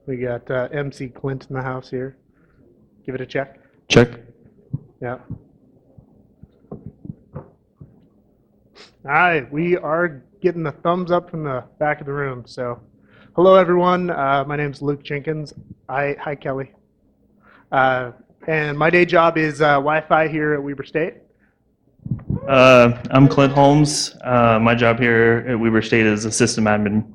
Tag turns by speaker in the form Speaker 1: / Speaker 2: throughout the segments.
Speaker 1: We got MC Klint in the house here. Give it a check.
Speaker 2: Check.
Speaker 1: Yeah. All right, we are getting the thumbs up from the back of the room. So, hello everyone. My name is Luke Jenkins. Hi Kelly. And my day job is Wi-Fi here at Weber State.
Speaker 2: I'm Clint Holmes. My job here at Weber State is a system admin.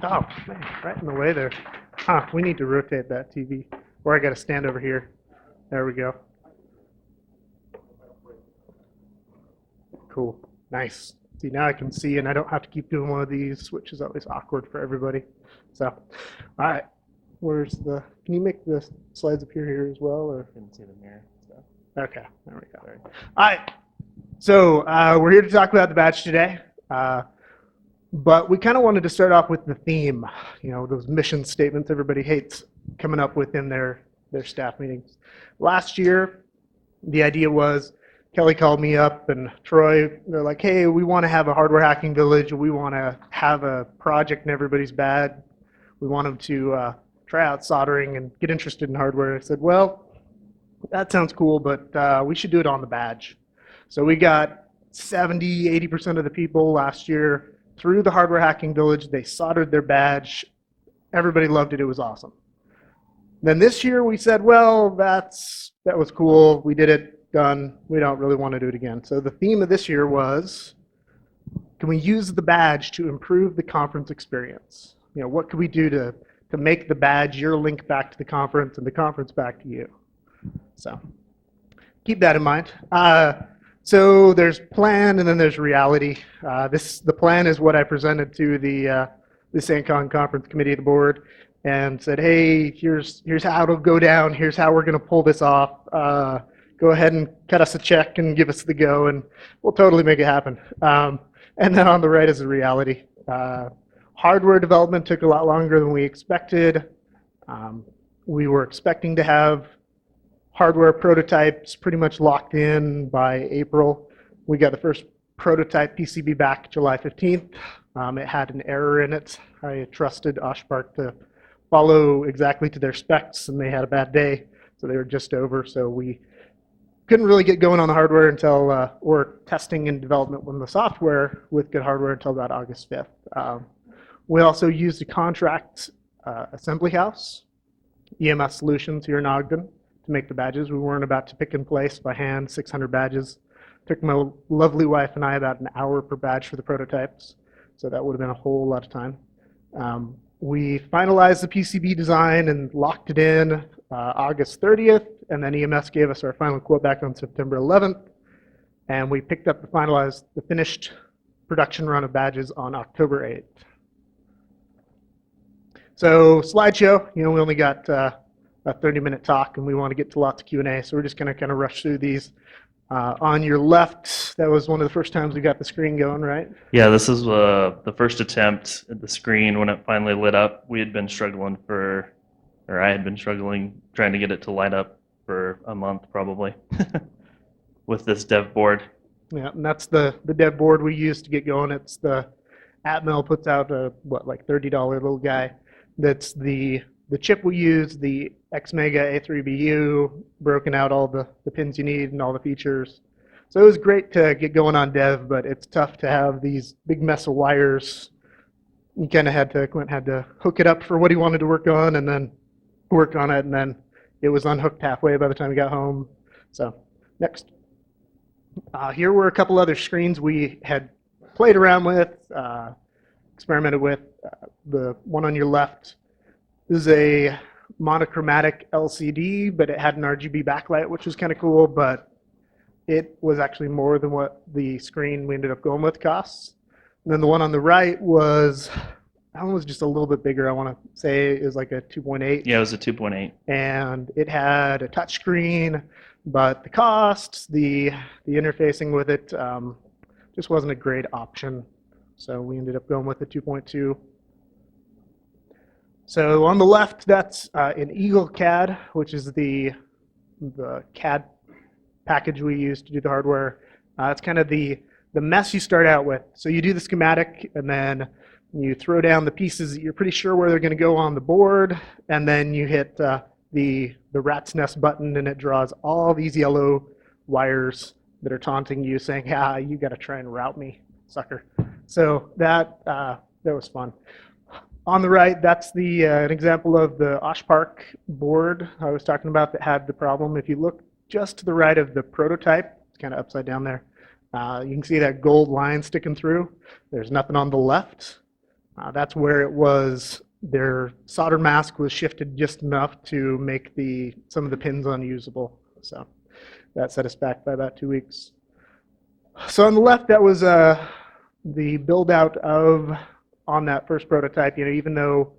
Speaker 1: Oh, man, right in the way there. Huh, we need to rotate that TV. Or I got to stand over here. There we go. Cool. Nice. See, now I can see and I don't have to keep doing one of these, which is always awkward for everybody. So, all right. Where's the, can you make the slides appear here as well? Or?
Speaker 2: I couldn't see the mirror. So.
Speaker 1: Okay, there we go. All right. So, we're here to talk about the badge today. But we kind of wanted to start off with the theme, you know, those mission statements everybody hates coming up with in their staff meetings. Last year, the idea was, Kelly called me up and Troy, they're like, hey, we want to have a hardware hacking village. We want to have a project in everybody's badge. We want them to try out soldering and get interested in hardware. I said, well, that sounds cool, but we should do it on the badge. So we got 70, 80% of the people last year through the hardware hacking village. They soldered their badge. Everybody loved it. It was awesome. Then this year we said, well, that was cool. We did it. Done. We don't really want to do it again. So the theme of this year was, can we use the badge to improve the conference experience? You know, what could we do to make the badge your link back to the conference and the conference back to you? So keep that in mind. So there's plan and then there's reality. The plan is what I presented to the SaintCON conference committee of the board and said, hey, here's how it'll go down. Here's how we're going to pull this off. Go ahead and cut us a check and give us the go, and we'll totally make it happen. And then on the right is the reality. Hardware development took a lot longer than we expected. We were expecting to have hardware prototypes pretty much locked in by April. We got the first prototype PCB back July 15th. It had an error in it. I trusted Oshpark to follow exactly to their specs, and they had a bad day, so they were just over. So we couldn't really get going on the hardware until, or testing and development on the software with good hardware until about August 5th. We also used a contract assembly house, EMS Solutions here in Ogden, to make the badges. We weren't about to pick and place by hand 600 badges. Took my lovely wife and I about an hour per badge for the prototypes, so that would have been a whole lot of time. We finalized the PCB design and locked it in August 30th, and then EMS gave us our final quote back on September 11th, and we picked up the finished production run of badges on October 8th. So slideshow, you know, we only got a 30-minute talk, and we want to get to lots of Q&A, so we're just going to kind of rush through these. On your left, that was one of the first times we got the screen going, right?
Speaker 2: Yeah, this is the first attempt at the screen when it finally lit up. We had been struggling I had been struggling trying to get it to light up for a month probably with this dev board.
Speaker 1: Yeah, and that's the dev board we use to get going. It's the Atmel puts out a, like $30 little guy. That's the chip we use, the X-Mega A3BU, broken out all the pins you need and all the features. So it was great to get going on dev, but it's tough to have these big mess of wires. You kind of Clint had to hook it up for what he wanted to work on and then work on it, and then it was unhooked halfway by the time we got home. So next. Here were a couple other screens we had played around with, experimented with. The one on your left is a monochromatic LCD, but it had an RGB backlight, which was kind of cool, but it was actually more than what the screen we ended up going with costs. And then the one on the right was, that one was just a little bit bigger. I want to say it was like a 2.8.
Speaker 2: Yeah, it was a 2.8.
Speaker 1: And it had a touch screen, but the cost, the interfacing with it just wasn't a great option. So we ended up going with the 2.2. So on the left, that's an Eagle CAD, which is the CAD package we use to do the hardware. It's kind of the mess you start out with. So you do the schematic, and then You throw down the pieces that you're pretty sure where they're going to go on the board, and then you hit the rat's nest button, and it draws all these yellow wires that are taunting you, saying, you got to try and route me, sucker. So that was fun. On the right, that's an example of the Osh Park board I was talking about that had the problem. If you look just to the right of the prototype, it's kind of upside down there, you can see that gold line sticking through. There's nothing on the left. That's where it was. Their solder mask was shifted just enough to make some of the pins unusable. So that set us back by about 2 weeks. So on the left, that was the build out on that first prototype. Even though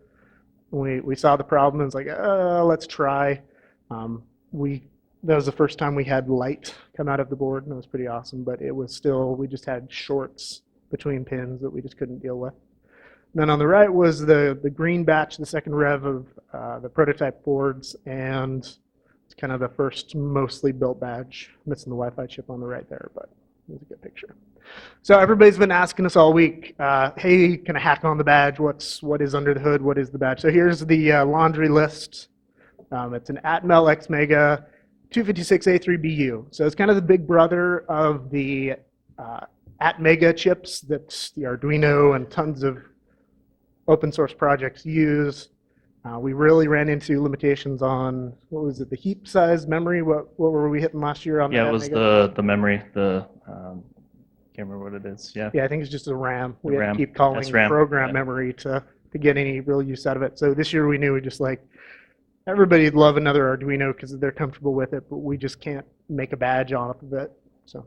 Speaker 1: we saw the problem, it was like, let's try. That was the first time we had light come out of the board, and it was pretty awesome. But it was still, we just had shorts between pins that we just couldn't deal with. And then on the right was the green batch, the second rev of the prototype boards, and it's kind of the first mostly built badge. Missing the Wi-Fi chip on the right there, but it was a good picture. So everybody's been asking us all week, hey, can I hack on the badge? What is under the hood? What is the badge? So here's the laundry list. It's an Atmel X Mega 256A3BU. So it's kind of the big brother of the Atmega chips that the Arduino and tons of open source projects use. We really ran into limitations on, what was it, the heap size memory? What were we hitting last year on that?
Speaker 2: Yeah, it was the memory, can't remember what it is. Yeah,
Speaker 1: I think it's just the RAM. We had
Speaker 2: RAM.
Speaker 1: to keep calling
Speaker 2: SRAM,
Speaker 1: program memory to get any real use out of it. So this year we knew everybody'd love another Arduino because they're comfortable with it, but we just can't make a badge off of it. So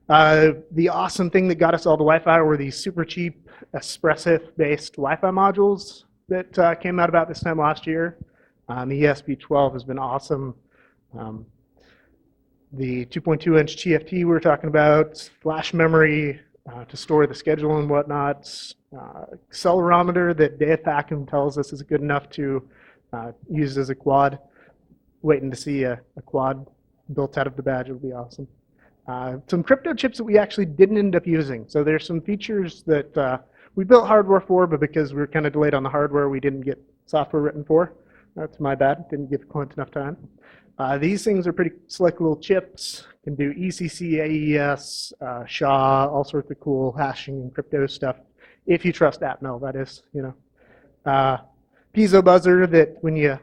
Speaker 1: the awesome thing that got us all the Wi-Fi were these super cheap Espressif-based Wi-Fi modules that came out about this time last year. The ESP12 has been awesome. The 2.2-inch TFT we were talking about, flash memory to store the schedule and whatnot, accelerometer that Dayapacum tells us is good enough to use as a quad. Waiting to see a quad built out of the badge would be awesome. Some crypto chips that we actually didn't end up using. So there's some features that we built hardware for, but because we were kind of delayed on the hardware, we didn't get software written for. That's my bad. Didn't give Klint enough time. These things are pretty slick little chips. Can do ECC, AES, SHA, all sorts of cool hashing and crypto stuff. If you trust Atmel, that is. Piezo buzzer that when you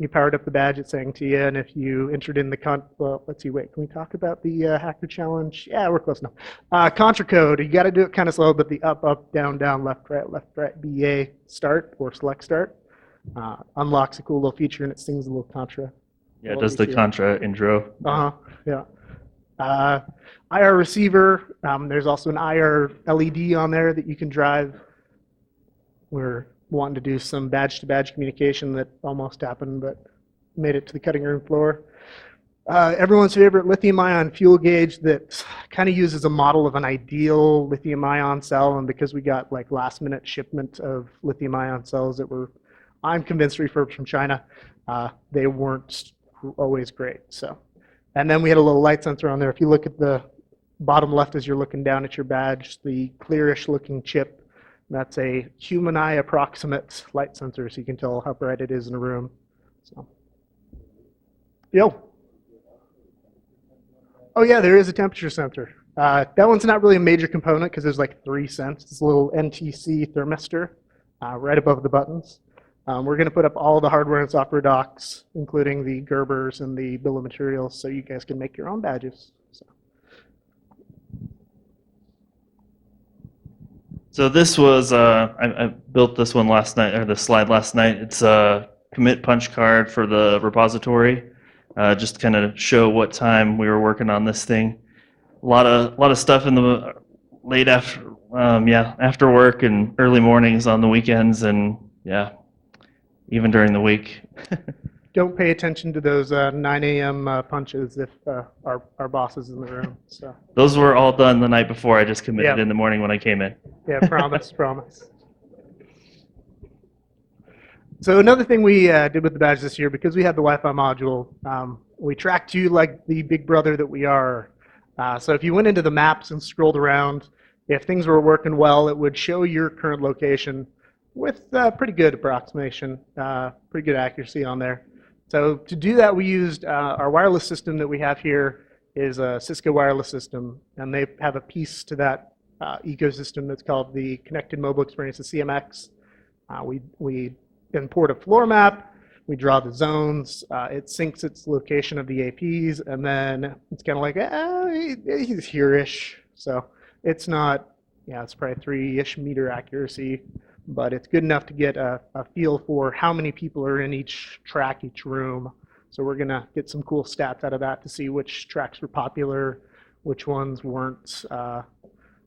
Speaker 1: powered up the badge, it's saying to you, and if you entered in the let's see, wait, can we talk about the hacker challenge? Yeah, we're close now. Contra code, you got to do it kind of slow, but the up, up, down, down, left, right, BA start or select start unlocks a cool little feature, and it sings a little Contra.
Speaker 2: Yeah, it does the Contra intro.
Speaker 1: Yeah. IR receiver, there's also an IR LED on there that you can drive. We're wanting to do some badge-to-badge communication that almost happened, but made it to the cutting room floor. Everyone's favorite lithium-ion fuel gauge that kind of uses a model of an ideal lithium-ion cell, and because we got last-minute shipment of lithium-ion cells that were, I'm convinced, refurbed from China, they weren't always great. So, and then we had a little light sensor on there. If you look at the bottom left as you're looking down at your badge, the clearish-looking chip, that's a human eye approximate light sensor, so you can tell how bright it is in a room. So, oh yeah, there is a temperature sensor. That one's not really a major component because there's 3 cents. It's a little NTC thermistor right above the buttons. We're going to put up all the hardware and software docs, including the Gerbers and the bill of materials, so you guys can make your own badges.
Speaker 2: So this was, I built this one last night, or the slide last night. It's a commit punch card for the repository, just to kind of show what time we were working on this thing. A lot of stuff in the late after work and early mornings on the weekends, and yeah, even during the week.
Speaker 1: Don't pay attention to those 9 a.m. punches if our boss is in the room. So
Speaker 2: those were all done the night before. I just committed in the morning when I came in.
Speaker 1: Yeah, promise. So another thing we did with the badge this year, because we had the Wi-Fi module, we tracked you like the big brother that we are. So if you went into the maps and scrolled around, if things were working well, it would show your current location. with pretty good approximation, pretty good accuracy on there. So to do that, we used our wireless system that we have here is a Cisco wireless system, and they have a piece to that ecosystem that's called the Connected Mobile Experience, the CMX. We import a floor map, we draw the zones, it syncs its location of the APs, and then it's kind of like, he's here-ish. So it's not, it's probably 3-ish meter accuracy, but it's good enough to get a feel for how many people are in each track, each room. So we're going to get some cool stats out of that to see which tracks were popular, which ones weren't.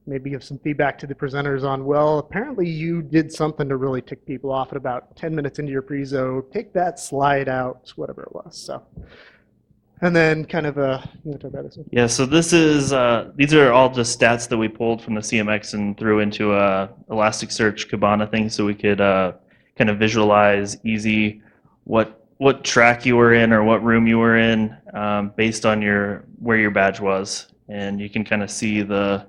Speaker 1: Maybe give some feedback to the presenters on, well, apparently you did something to really tick people off at about 10 minutes into your prezo. Take that slide out, whatever it was. So, and then kind of, you want to talk about this one?
Speaker 2: Yeah, so this is, these are all just stats that we pulled from the CMX and threw into a Elasticsearch Kibana thing so we could kind of visualize easy what track you were in or what room you were in based on where your badge was. And you can kind of see the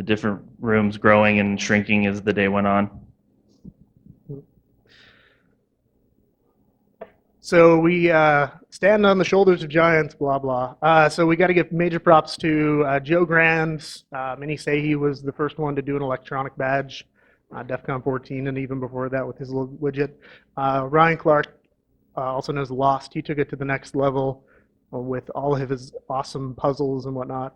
Speaker 2: different rooms growing and shrinking as the day went on.
Speaker 1: So we stand on the shoulders of giants, blah, blah. So we got to give major props to Joe Grand. Many say he was the first one to do an electronic badge, DEF CON 14, and even before that with his little widget. Ryan Clark, also known as Lost, he took it to the next level with all of his awesome puzzles and whatnot.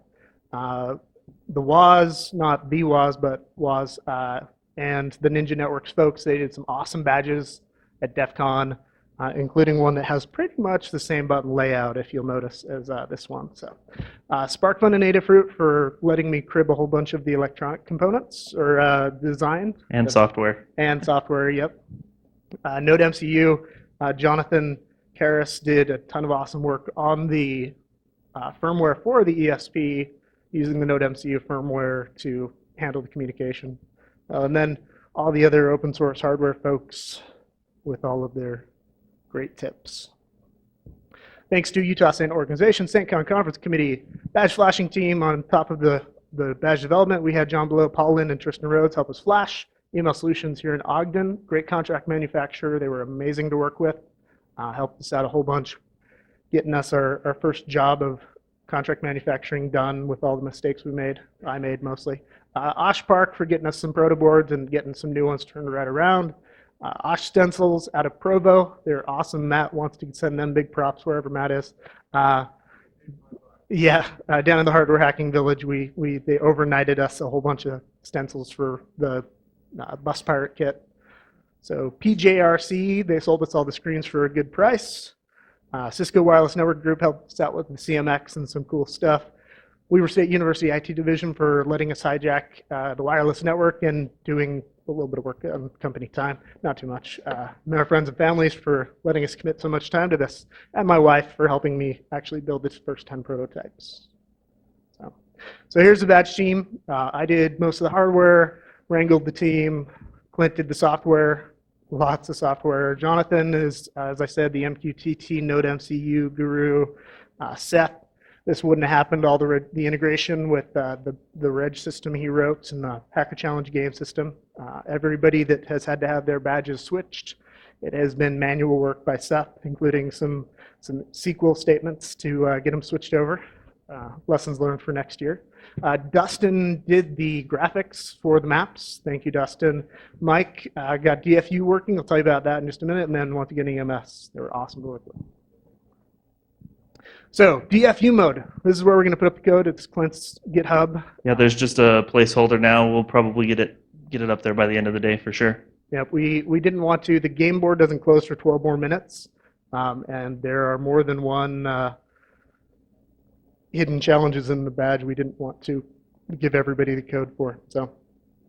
Speaker 1: The WAS, not the WAS, but WAS, and the Ninja Networks folks, they did some awesome badges at DEF CON. Including one that has pretty much the same button layout, if you'll notice, as this one. So, SparkFun and Adafruit for letting me crib a whole bunch of the electronic components or design.
Speaker 2: And software.
Speaker 1: And software, yep. NodeMCU, Jonathan Karras did a ton of awesome work on the firmware for the ESP using the NodeMCU firmware to handle the communication. And then all the other open source hardware folks with all of their great tips. Thanks to Utah Saint Organization, SaintCON Conference Committee, badge flashing team on top of the badge development. We had John Below, Paul Lynn, and Tristan Rhodes help us flash. Email Solutions here in Ogden, great contract manufacturer. They were amazing to work with. Helped us out a whole bunch, getting us our first job of contract manufacturing done with all the mistakes we made. I made mostly. Osh Park for getting us some proto boards and getting some new ones turned right around. Osh Stencils out of Provo. They're awesome. Matt wants to send them big props wherever Matt is. Down in the Hardware Hacking Village, they overnighted us a whole bunch of stencils for the Bus Pirate kit. So PJRC, they sold us all the screens for a good price. Cisco Wireless Network Group helped us out with the CMX and some cool stuff. Weaver State University IT Division for letting us hijack the wireless network and doing a little bit of work on company time, not too much. Our friends and families for letting us commit so much time to this, and my wife for helping me actually build its first 10 prototypes. So here's the badge team. I did most of the hardware, wrangled the team. Klint did the software, lots of software. Jonathan is, as I said, the MQTT NodeMCU guru. Seth, this wouldn't have happened, all the integration with the reg system he wrote and the Hacker Challenge game system. Everybody that has had to have their badges switched, it has been manual work by Seth, including some SQL statements to get them switched over. Lessons learned for next year. Dustin did the graphics for the maps. Thank you, Dustin. Mike got DFU working. I'll tell you about that in just a minute. And then once again, EMS. They were awesome to work with. So DFU mode. This is where we're going to put up the code. It's Klint's GitHub.
Speaker 2: Yeah, there's just a placeholder now. We'll probably get it up there by the end of the day for sure.
Speaker 1: Yep, we didn't want to. The game board doesn't close for 12 more minutes. And there are more than one hidden challenges in the badge we didn't want to give everybody the code for.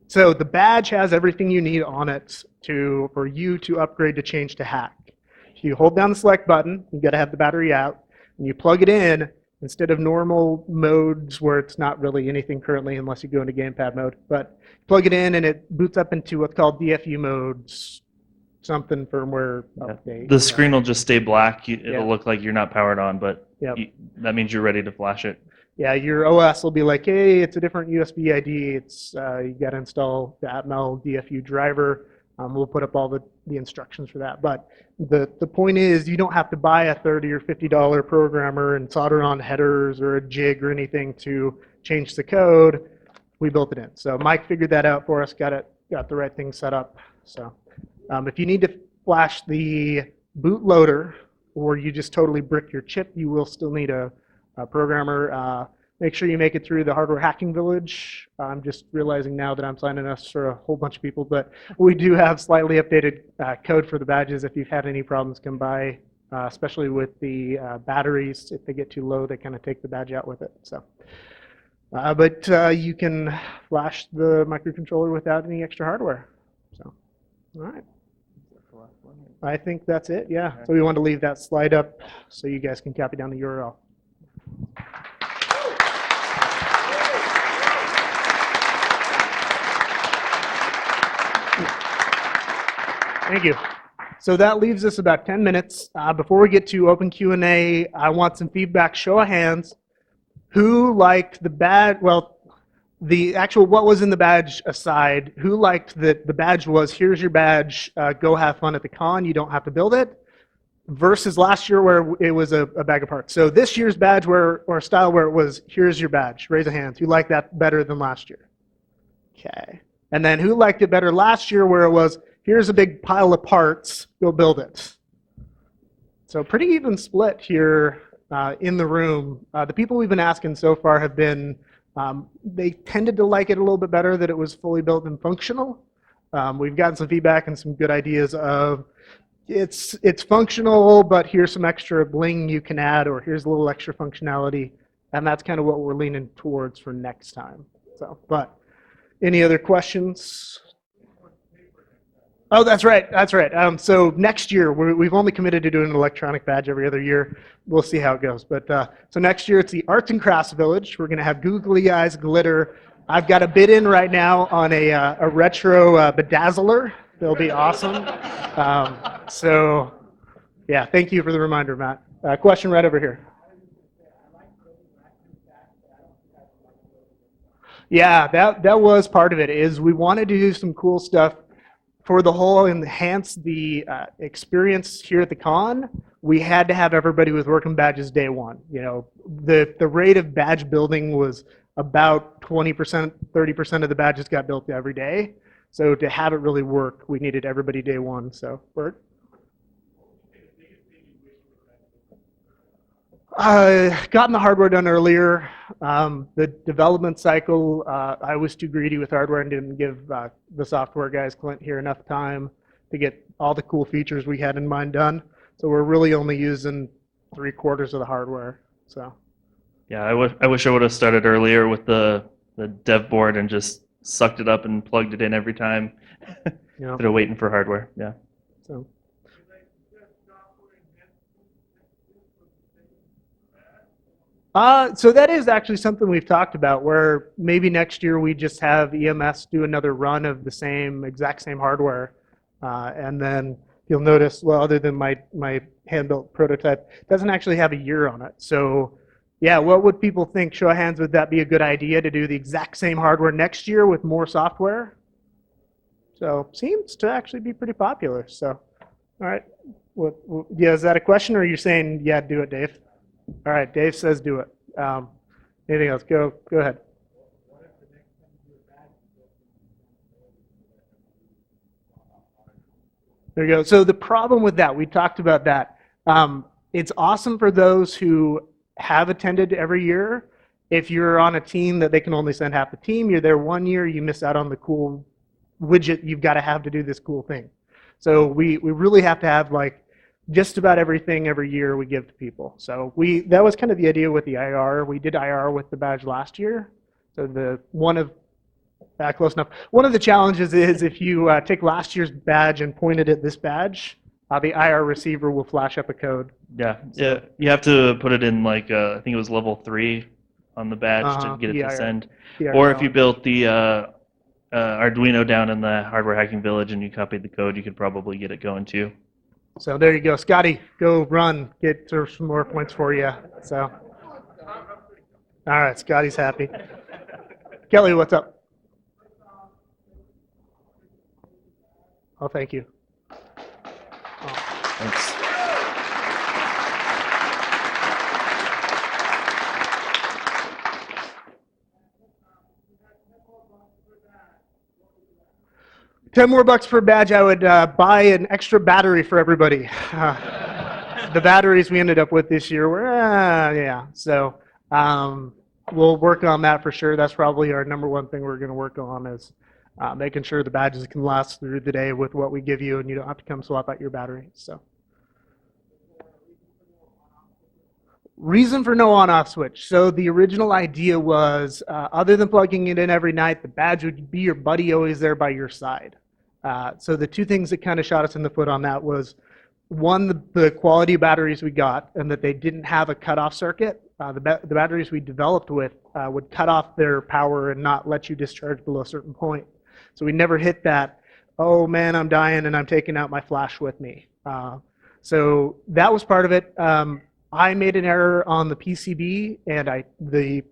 Speaker 1: So the badge has everything you need on it for you to upgrade to change to hack. You hold down the select button, you got to have the battery out, and you plug it in instead of normal modes where it's not really anything currently unless you go into gamepad mode. But plug it in and it boots up into what's called DFU modes, something firmware update.
Speaker 2: The screen will just stay black. It'll look like you're not powered on, but that means you're ready to flash it. Yeah,
Speaker 1: your OS will be like, hey, it's a different USB ID. It's you got to install the Atmel DFU driver. We'll put up all the instructions for that. But the point is, you don't have to buy a $30 or $50 programmer and solder on headers or a jig or anything to change the code. We built it in. So Mike figured that out for us, got the right thing set up. So if you need to flash the bootloader or you just totally brick your chip, you will still need a programmer. Make sure you make it through the hardware hacking village. I'm just realizing now that I'm signing us for a whole bunch of people, but we do have slightly updated code for the badges. If you've had any problems, come by, especially with the batteries. If they get too low, they kind of take the badge out with it. So, but you can flash the microcontroller without any extra hardware. So, all right. I think that's it, yeah. So we want to leave that slide up so you guys can copy down the URL. Thank you. So that leaves us about 10 minutes. Before we get to open Q&A, I want some feedback. Show of hands. Who liked the badge? Well, the actual what was in the badge aside, who liked that the badge was, here's your badge, go have fun at the con, you don't have to build it, versus last year where it was a bag of parts. So this year's badge or style where it was, here's your badge. Raise a hand. Who liked that better than last year? Okay. And then who liked it better last year where it was, here's a big pile of parts, go build it. So pretty even split here in the room. The people we've been asking so far have been, they tended to like it a little bit better that it was fully built and functional. We've gotten some feedback and some good ideas of, it's functional, but here's some extra bling you can add, or here's a little extra functionality. And that's kind of what we're leaning towards for next time. So, but any other questions? Oh, that's right. That's right. So next year, we've only committed to doing an electronic badge every other year. We'll see how it goes. But so next year, it's the Arts and Crafts Village. We're going to have googly eyes glitter. I've got a bid in right now on a retro bedazzler. They'll be awesome. So yeah, thank you for the reminder, Matt. Question right over here. Yeah, that was part of it. Is we wanted to do some cool stuff for the whole enhance the experience here at the con. We had to have everybody with working badges day one. You know, the rate of badge building was about 20%, 30% of the badges got built every day. So to have it really work, we needed everybody day one. So, Bert? Gotten the hardware done earlier. The development cycle, I was too greedy with hardware and didn't give the software guys, Klint, here enough time to get all the cool features we had in mind done. So we're really only using 3/4 of the hardware. So.
Speaker 2: Yeah, I wish I would have started earlier with the dev board and just sucked it up and plugged it in every time instead of waiting for hardware. Yeah.
Speaker 1: So. So that is actually something we've talked about, where maybe next year we just have EMS do another run of the exact same hardware, and then you'll notice, well, other than my hand-built prototype, it doesn't actually have a year on it. So yeah, what would people think? Show of hands, would that be a good idea to do the exact same hardware next year with more software? So seems to actually be pretty popular. So, all right, yeah, is that a question, or are you saying, yeah, do it, Dave? All right, Dave says do it. Anything else? Go ahead. There you go. So the problem with that, we talked about that. It's awesome for those who have attended every year. If you're on a team that they can only send half the team, you're there one year, you miss out on the cool widget you've got to have to do this cool thing. So we really have to have like just about everything every year we give to people. So that was kind of the idea with the IR. We did IR with the badge last year. So close enough. One of the challenges is if you take last year's badge and point it at this badge, the IR receiver will flash up a code.
Speaker 2: Yeah, yeah. You have to put it in like I think it was level 3 on the badge to get it to send. Or if you built the Arduino down in the hardware hacking village and you copied the code, you could probably get it going too.
Speaker 1: So there you go, Scotty. Go run, get some more points for you. So, all right, Scotty's happy. Kelly, what's up? Oh, thank you.
Speaker 2: Thanks.
Speaker 1: 10 more bucks per badge, I would buy an extra battery for everybody. The batteries we ended up with this year were, yeah. So we'll work on that for sure. That's probably our number one thing we're going to work on is making sure the badges can last through the day with what we give you and you don't have to come swap out your battery. So. Reason for no on-off switch. So the original idea was, other than plugging it in every night, the badge would be your buddy always there by your side. So the two things that kind of shot us in the foot on that was, one, the quality of batteries we got and that they didn't have a cutoff circuit. The batteries we developed with would cut off their power and not let you discharge below a certain point. So we never hit that, oh man, I'm dying and I'm taking out my flash with me. So that was part of it. I made an error on the PCB, and the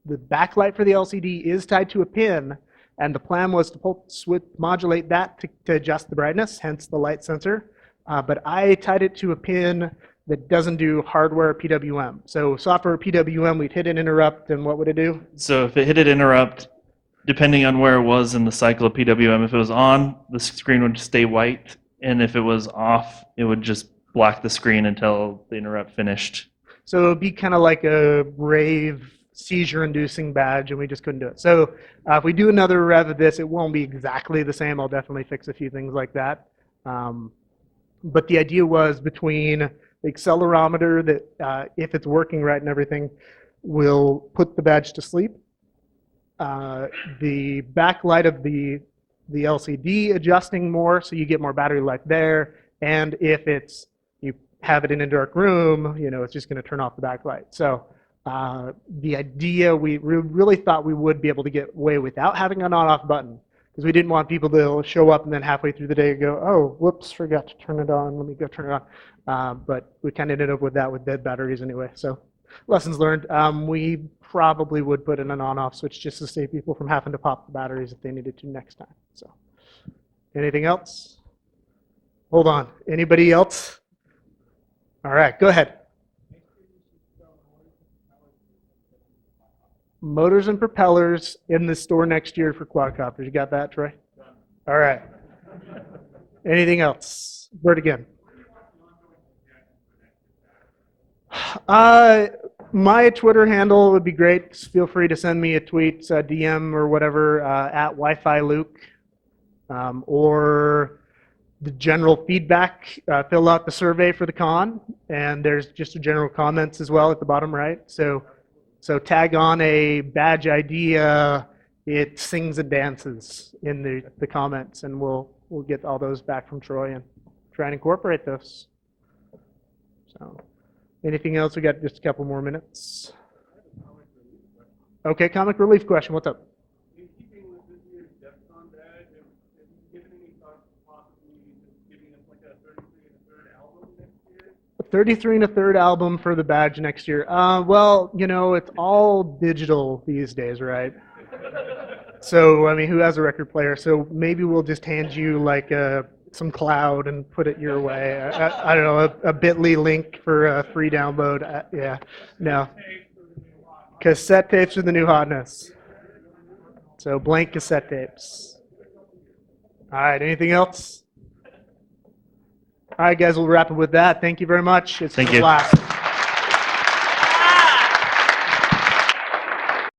Speaker 1: backlight for the LCD is tied to a pin, and the plan was to modulate that to adjust the brightness, hence the light sensor. But I tied it to a pin that doesn't do hardware PWM. So software PWM, we'd hit an interrupt, and what would it do?
Speaker 2: So if it hit an interrupt, depending on where it was in the cycle of PWM, if it was on, the screen would stay white, and if it was off, it would just block the screen until the interrupt finished.
Speaker 1: So it would be kind of like a rave seizure-inducing badge, and we just couldn't do it. So if we do another rev of this, it won't be exactly the same. I'll definitely fix a few things like that. But the idea was between the accelerometer that, if it's working right and everything, will put the badge to sleep. The backlight of the LCD adjusting more, so you get more battery life there. And if you have it in a dark room, it's just going to turn off the backlight. So the idea, we really thought we would be able to get away without having an on-off button, because we didn't want people to show up and then halfway through the day go, oh, whoops, forgot to turn it on. Let me go turn it on. But we kind of ended up with that with dead batteries anyway. So lessons learned. We probably would put in an on-off switch just to save people from having to pop the batteries if they needed to next time. So anything else? Hold on. Anybody else? All right, go ahead. Motors and propellers in the store next year for quadcopters. You got that, Troy? All right. Anything else? Word again. My Twitter handle would be great. Just feel free to send me a tweet, DM or whatever, at Wi-Fi Luke, or the general feedback. Fill out the survey for the con, and there's just a general comments as well at the bottom right. So tag on a badge idea. It sings and dances in the comments, and we'll get all those back from Troy and try and incorporate those. So anything else? We got just a couple more minutes. Okay, comic relief question. What's up?
Speaker 3: In keeping with this year's SaintCON badge, have you given any thought to possibly giving us like a 33 and a third album next year?
Speaker 1: A 33 and a third album for the badge next year. Well, it's all digital these days, right? So, I mean, who has a record player? So maybe we'll just hand you like some cloud and put it your way. I don't know, a bit.ly link for a free download. Yeah, no. Cassette tapes are the new hotness. So blank cassette tapes. All right, anything else? All right, guys, we'll wrap it with that. Thank you very much. It's
Speaker 2: Thank
Speaker 1: been a
Speaker 2: you.
Speaker 1: blast.